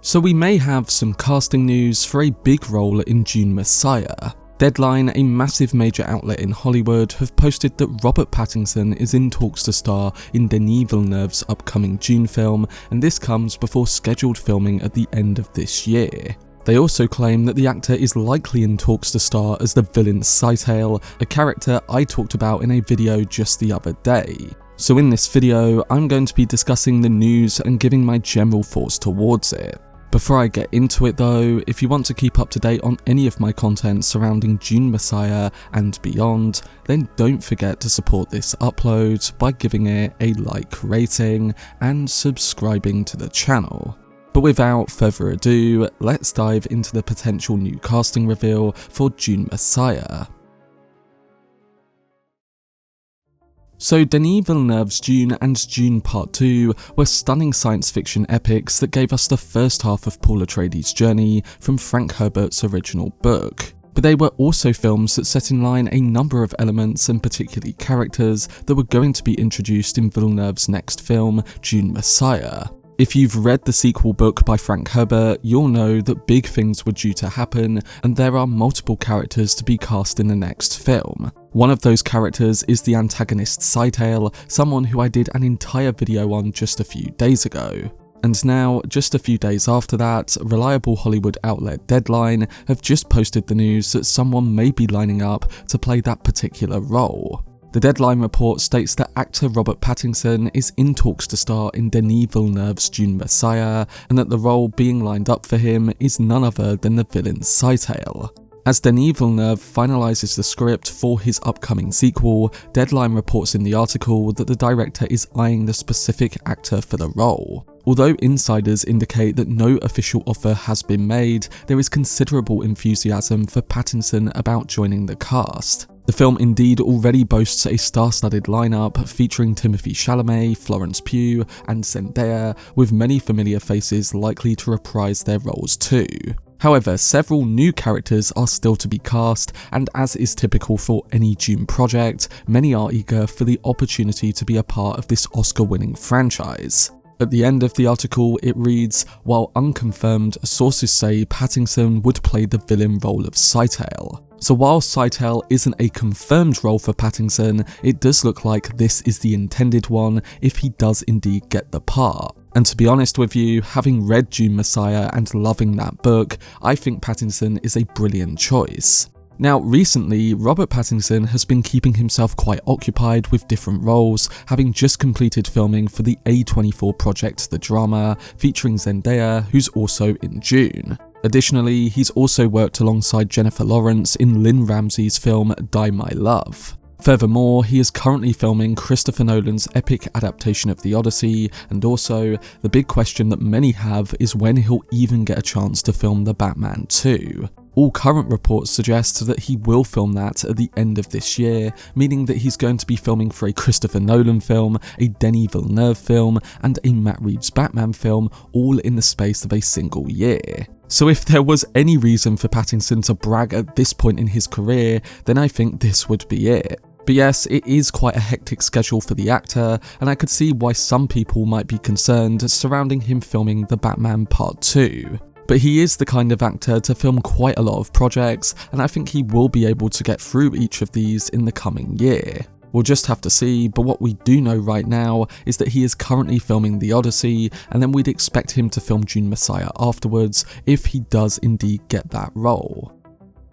So we may have some casting news for a big role in Dune Messiah. Deadline, a massive major outlet in Hollywood, have posted that Robert Pattinson is in talks to star in Denis Villeneuve's upcoming Dune film, and this comes before scheduled filming at the end of this year. They also claim that the actor is likely in talks to star as the villain Scytale, a character I talked about in a video just the other day. So in this video, I'm going to be discussing the news and giving my general thoughts towards it. Before I get into it though, if you want to keep up to date on any of my content surrounding Dune Messiah and beyond, then don't forget to support this upload by giving it a like rating and subscribing to the channel. But without further ado, let's dive into the potential new casting reveal for Dune Messiah. So Denis Villeneuve's Dune and Dune Part 2 were stunning science fiction epics that gave us the first half of Paul Atreides' journey from Frank Herbert's original book. But they were also films that set in line a number of elements and particularly characters that were going to be introduced in Villeneuve's next film, Dune Messiah. If you've read the sequel book by Frank Herbert, you'll know that big things were due to happen, and there are multiple characters to be cast in the next film. One of those characters is the antagonist Scytale, someone who I did an entire video on just a few days ago. And now, just a few days after that, reliable Hollywood outlet Deadline have just posted the news that someone may be lining up to play that particular role. The Deadline report states that actor Robert Pattinson is in talks to star in Denis Villeneuve's Dune Messiah, and that the role being lined up for him is none other than the villain Scytale. As Denis Villeneuve finalises the script for his upcoming sequel, Deadline reports in the article that the director is eyeing the specific actor for the role. Although insiders indicate that no official offer has been made, there is considerable enthusiasm for Pattinson about joining the cast. The film indeed already boasts a star-studded lineup featuring Timothée Chalamet, Florence Pugh, and Zendaya, with many familiar faces likely to reprise their roles too. However, several new characters are still to be cast, and as is typical for any Dune project, many are eager for the opportunity to be a part of this Oscar-winning franchise. At the end of the article, it reads, "While unconfirmed, sources say Pattinson would play the villain role of Scytale." So while Scytale isn't a confirmed role for Pattinson, it does look like this is the intended one if he does indeed get the part. And to be honest with you, having read Dune Messiah and loving that book, I think Pattinson is a brilliant choice. Now, recently, Robert Pattinson has been keeping himself quite occupied with different roles, having just completed filming for the A24 project The Drama, featuring Zendaya, who's also in Dune. Additionally, he's also worked alongside Jennifer Lawrence in Lynn Ramsey's film Die My Love. Furthermore, he is currently filming Christopher Nolan's epic adaptation of The Odyssey, and also, the big question that many have is when he'll even get a chance to film The Batman 2. All current reports suggest that he will film that at the end of this year, meaning that he's going to be filming for a Christopher Nolan film, a Denis Villeneuve film, and a Matt Reeves Batman film, all in the space of a single year. So if there was any reason for Pattinson to brag at this point in his career, then I think this would be it. But yes, it is quite a hectic schedule for the actor, and I could see why some people might be concerned surrounding him filming The Batman Part 2. But he is the kind of actor to film quite a lot of projects, and I think he will be able to get through each of these in the coming year. We'll just have to see, but what we do know right now is that he is currently filming The Odyssey, and then we'd expect him to film Dune Messiah afterwards if he does indeed get that role.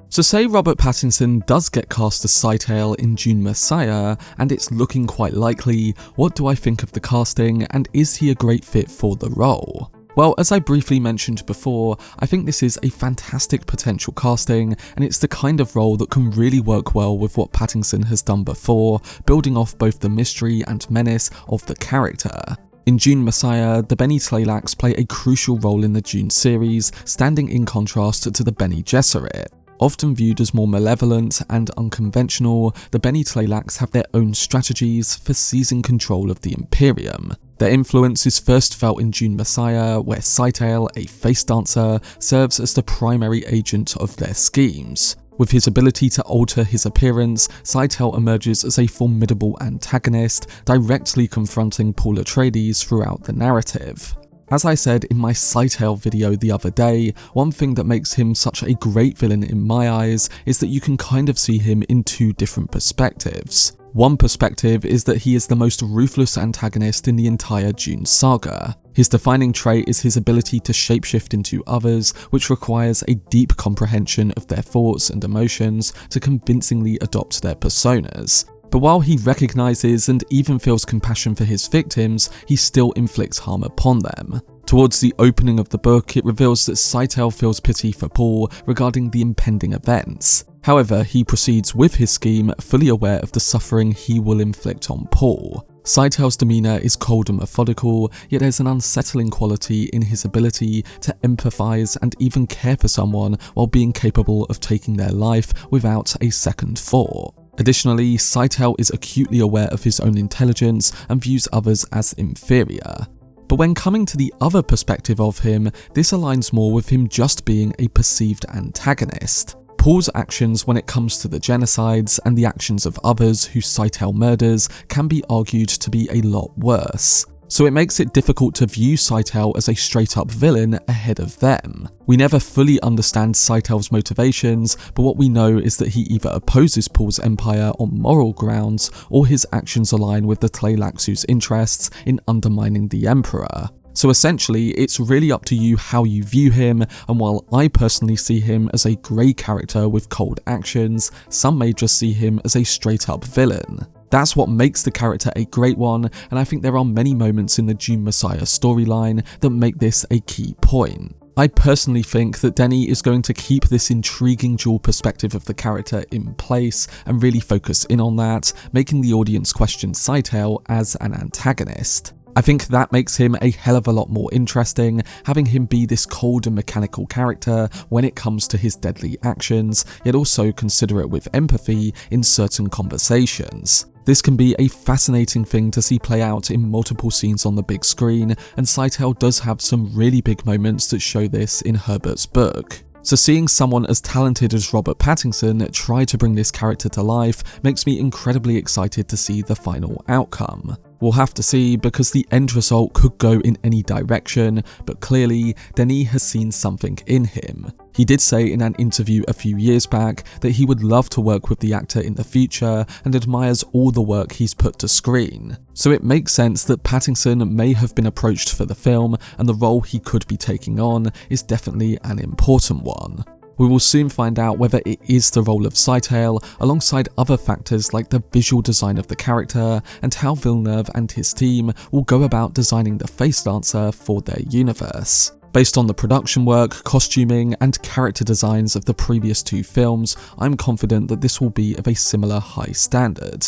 So say Robert Pattinson does get cast as Scytale in Dune Messiah, and it's looking quite likely, what do I think of the casting, and is he a great fit for the role? Well, as I briefly mentioned before, I think this is a fantastic potential casting, and it's the kind of role that can really work well with what Pattinson has done before, building off both the mystery and menace of the character. In Dune Messiah, the Bene Tleilax play a crucial role in the Dune series, standing in contrast to the Bene Gesserit. Often viewed as more malevolent and unconventional, the Bene Tleilax have their own strategies for seizing control of the Imperium. Their influence is first felt in Dune Messiah, where Scytale, a face dancer, serves as the primary agent of their schemes. With his ability to alter his appearance, Scytale emerges as a formidable antagonist, directly confronting Paul Atreides throughout the narrative. As I said in my Scytale video the other day, one thing that makes him such a great villain in my eyes is that you can kind of see him in two different perspectives. One perspective is that he is the most ruthless antagonist in the entire Dune saga. His defining trait is his ability to shapeshift into others, which requires a deep comprehension of their thoughts and emotions to convincingly adopt their personas. But while he recognises and even feels compassion for his victims, he still inflicts harm upon them. Towards the opening of the book, it reveals that Scytale feels pity for Paul regarding the impending events. However, he proceeds with his scheme, fully aware of the suffering he will inflict on Paul. Scytale's demeanour is cold and methodical, yet there's an unsettling quality in his ability to empathise and even care for someone while being capable of taking their life without a second thought. Additionally, Scytale is acutely aware of his own intelligence and views others as inferior. But when coming to the other perspective of him, this aligns more with him just being a perceived antagonist. Paul's actions when it comes to the genocides and the actions of others who Scytale murders can be argued to be a lot worse. So it makes it difficult to view Scytale as a straight-up villain ahead of them. We never fully understand Scytale's motivations, but what we know is that he either opposes Paul's empire on moral grounds, or his actions align with the Tleilaxu's interests in undermining the Emperor. So essentially, it's really up to you how you view him, and while I personally see him as a grey character with cold actions, some may just see him as a straight-up villain. That's what makes the character a great one, and I think there are many moments in the Dune Messiah storyline that make this a key point. I personally think that Denis is going to keep this intriguing dual perspective of the character in place and really focus in on that, making the audience question Scytale as an antagonist. I think that makes him a hell of a lot more interesting, having him be this cold and mechanical character when it comes to his deadly actions, yet also considerate with empathy in certain conversations. This can be a fascinating thing to see play out in multiple scenes on the big screen, and Scytale does have some really big moments that show this in Herbert's book. So seeing someone as talented as Robert Pattinson try to bring this character to life makes me incredibly excited to see the final outcome. We'll have to see, because the end result could go in any direction, but clearly Denis has seen something in him. He did say in an interview a few years back that he would love to work with the actor in the future and admires all the work he's put to screen. So it makes sense that Pattinson may have been approached for the film, and the role he could be taking on is definitely an important one. We will soon find out whether it is the role of Scytale, alongside other factors like the visual design of the character and how Villeneuve and his team will go about designing the face dancer for their universe. Based on the production work, costuming, and character designs of the previous two films, I'm confident that this will be of a similar high standard.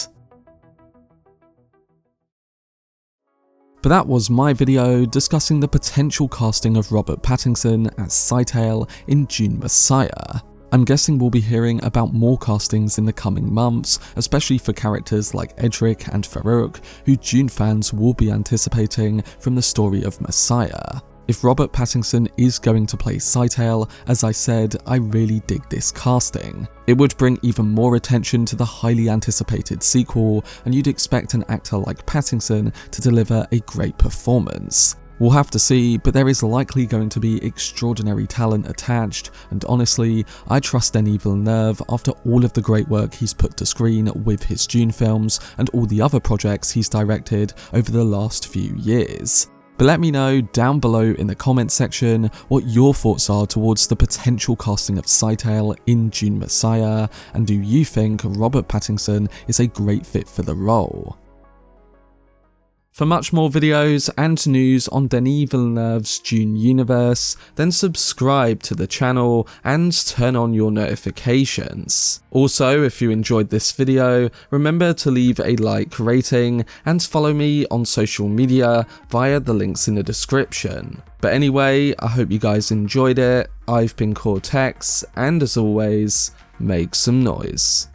But that was my video discussing the potential casting of Robert Pattinson as Scytale in Dune Messiah. I'm guessing we'll be hearing about more castings in the coming months, especially for characters like Edric and Farouk, who Dune fans will be anticipating from the story of Messiah. If Robert Pattinson is going to play Scytale, as I said, I really dig this casting. It would bring even more attention to the highly anticipated sequel, and you'd expect an actor like Pattinson to deliver a great performance. We'll have to see, but there is likely going to be extraordinary talent attached, and honestly, I trust Denis Villeneuve after all of the great work he's put to screen with his Dune films and all the other projects he's directed over the last few years. But let me know down below in the comments section what your thoughts are towards the potential casting of Scytale in Dune Messiah, and do you think Robert Pattinson is a great fit for the role? For much more videos and news on Denis Villeneuve's Dune universe, then subscribe to the channel and turn on your notifications. Also, if you enjoyed this video, remember to leave a like, rating, and follow me on social media via the links in the description. But anyway, I hope you guys enjoyed it. I've been Cortex, and as always, make some noise.